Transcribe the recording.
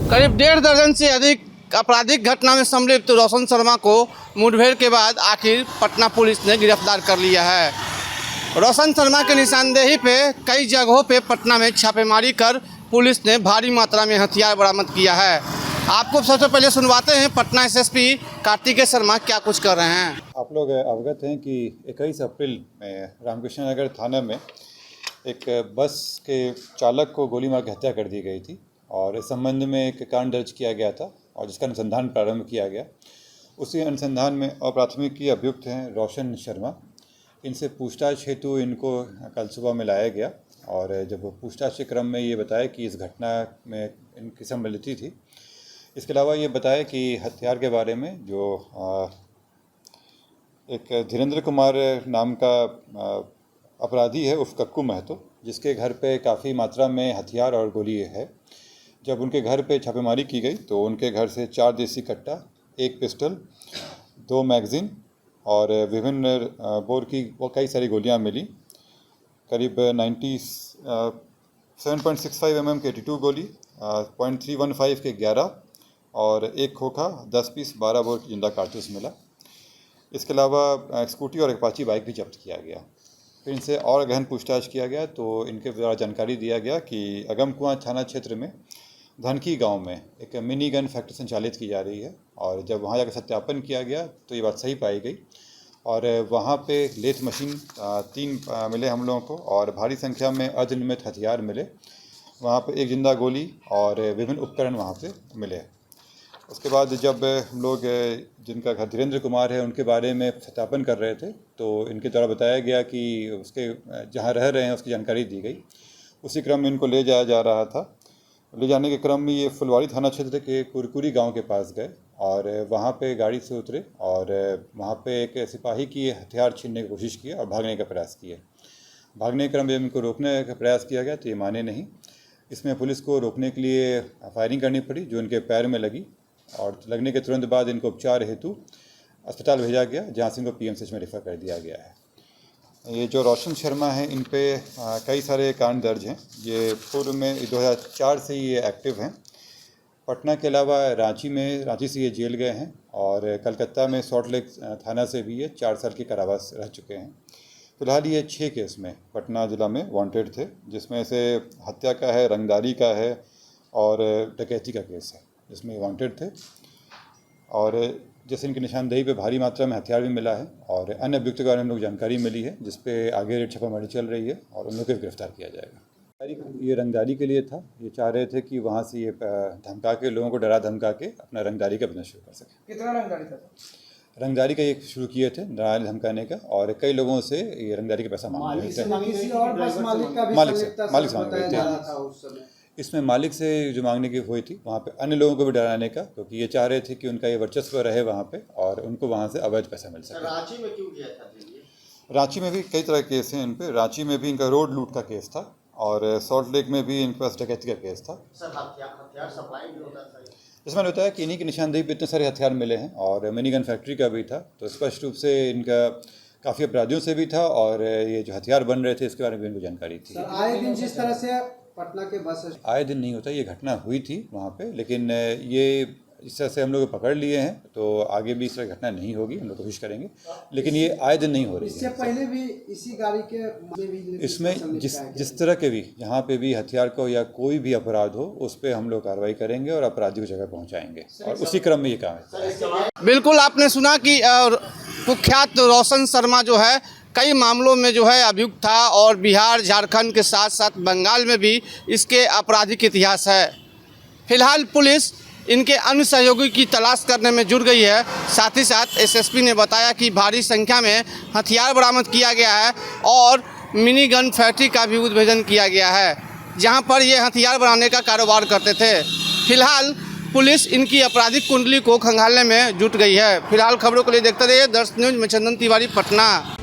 करीब 1.5 दर्जन से अधिक आपराधिक घटना में संलिप्त रोशन शर्मा को मुठभेड़ के बाद आखिर पटना पुलिस ने गिरफ्तार कर लिया है। रोशन शर्मा की निशानदेही पे कई जगहों पे पटना में छापेमारी कर पुलिस ने भारी मात्रा में हथियार बरामद किया है। आपको सबसे पहले सुनवाते हैं पटना एसएसपी कार्तिकेय शर्मा क्या कुछ कर रहे हैं। आप लोग अवगत हैं कि 21 अप्रैल में रामकृष्ण नगर थाना में एक बस के चालक को गोली मार के हत्या कर दी गई थी और इस संबंध में एक कांड दर्ज किया गया था और जिसका अनुसंधान प्रारंभ किया गया। उसी अनुसंधान में अपराधमिक अभियुक्त हैं रोशन शर्मा। इनसे पूछताछ हेतु इनको कल सुबह में लाया गया और जब पूछताछ के क्रम में ये बताया कि इस घटना में इनकी सम्मिलित थी। इसके अलावा ये बताया कि हथियार के बारे में जो एक धीरेन्द्र कुमार नाम का अपराधी है उर्फ कक्कू महतो, जिसके घर पे काफ़ी मात्रा में हथियार और गोली है। जब उनके घर पे छापेमारी की गई तो उनके घर से 4 देसी कट्टा, 1 पिस्टल, 2 मैगज़ीन और विभिन्न बोर की कई सारी गोलियां मिली। करीब 7.65 mm के 82 गोली, 0.315 के 11 और 1 खोखा, 10 पीस 12 बोर की जिंदा कारतूस मिला। इसके अलावा स्कूटी और अपाची बाइक भी जब्त किया गया। फिर इनसे और गहन पूछताछ किया गया तो इनके द्वारा जानकारी दिया गया कि अगमकुआं थाना क्षेत्र में धनकी गांव में एक मिनी गन फैक्ट्री संचालित की जा रही है और जब वहां जाकर सत्यापन किया गया तो ये बात सही पाई गई और वहां पे लेथ मशीन 3 मिले हम लोगों को और भारी संख्या में अर्धनिर्मित हथियार मिले। वहां पे 1 जिंदा गोली और विभिन्न उपकरण वहां पे मिले। उसके बाद जब हम लोग जिनका घर धीरेन्द्र कुमार है उनके बारे में सत्यापन कर रहे थे तो इनके द्वारा बताया गया कि उसके जहाँ रह रहे हैं उसकी जानकारी दी गई। उसी क्रम में इनको ले जाया जा रहा था। ले जाने के क्रम में ये फुलवारी थाना क्षेत्र के कुरकुरी गांव के पास गए और वहाँ पे गाड़ी से उतरे और वहाँ पे एक सिपाही की हथियार छीनने की कोशिश की और भागने का प्रयास किए। भागने के क्रम में इनको रोकने का प्रयास किया गया तो ये माने नहीं। इसमें पुलिस को रोकने के लिए फायरिंग करनी पड़ी जो उनके पैर में लगी और लगने के तुरंत बाद इनको उपचार हेतु अस्पताल भेजा गया जहाँ से इनको पीएमसीएच में रेफर कर दिया गया है। ये जो रोशन शर्मा है इन पे कई सारे कांड दर्ज हैं। ये पूर्व में 2004 से ये एक्टिव हैं। पटना के अलावा रांची से ये जेल गए हैं और कलकत्ता में सॉल्ट लेक थाना से भी ये 4 साल की कारावास रह चुके हैं। फिलहाल ये 6 केस में पटना ज़िला में वांटेड थे, जिसमें से हत्या का है, रंगदारी का है और डकैती का केस है जिसमें वांटेड थे। और जैसे इनकी निशानदेही पे भारी मात्रा में हथियार भी मिला है और अन्य अभियुक्त के बारे में हम लोग जानकारी मिली है जिस पे आगे रेड छापेमारी चल रही है और उन लोग को गिरफ्तार किया जाएगा। ये रंगदारी के लिए था। ये चाह रहे थे कि वहाँ से ये धमका के लोगों को डरा धमका के अपना रंगदारी का बिजनेस शुरू कर सकें। कितना रंगदारी था? रंगदारी का ये शुरू किए थे, डराने धमकाने का, और कई लोगों से ये रंगदारी का पैसा मांग रहे थे। मालिक से मांग रहे थे। इसमें मालिक से जो मांगने की हुई थी वहाँ पे अन्य लोगों को भी डराने का, क्योंकि ये चाह रहे थे कि उनका ये वर्चस्व रहे वहाँ पे और उनको वहाँ से अवैध पैसा मिल सके। रांची में क्यों किया था? रांची में भी कई तरह के केस हैं इन पे। रांची में भी इनका रोड लूट का केस था और सॉल्ट लेक में भी इनके पास डकैती का केस था। सर हथियार सप्लाई भी होता था? जैसे मैंने बताया कि इन्हीं की निशानदेही पे इतने सारे हथियार मिले हैं और मिनी गन फैक्ट्री का भी था, तो स्पष्ट रूप से इनका काफ़ी अपराधियों से भी था और ये जो हथियार बन रहे थे इसके बारे में इनको जानकारी थी। आए दिन जिस तरह से पटना के बस आए दिन नहीं होता, ये घटना हुई थी वहाँ पे, लेकिन ये इस तरह से हम लोग पकड़ लिए हैं तो आगे भी इस तरह घटना नहीं होगी। हम लोग कोशिश करेंगे, लेकिन ये आए दिन नहीं हो रही है। इससे पहले भी इसी गाड़ी के इसमें जिस तरह के भी जहाँ पे भी हथियार को या कोई भी अपराध हो उस पर हम लोग कार्रवाई करेंगे और अपराधी को जगह पहुँचाएंगे और उसी क्रम में ये काम है। बिल्कुल, आपने सुना कि कुख्यात रोशन शर्मा जो है कई मामलों में जो है अभियुक्त था और बिहार, झारखंड के साथ साथ बंगाल में भी इसके आपराधिक इतिहास है। फिलहाल पुलिस इनके अन्य सहयोगी की तलाश करने में जुट गई है। साथ ही साथ एसएसपी ने बताया कि भारी संख्या में हथियार बरामद किया गया है और मिनी गन फैक्ट्री का भी उद्भेदन किया गया है जहां पर ये हथियार बनाने का कारोबार करते थे। फिलहाल पुलिस इनकी आपराधिक कुंडली को खंगालने में जुट गई है। फिलहाल खबरों के लिए देखते रहिए दर्श न्यूज में चंदन तिवारी, पटना।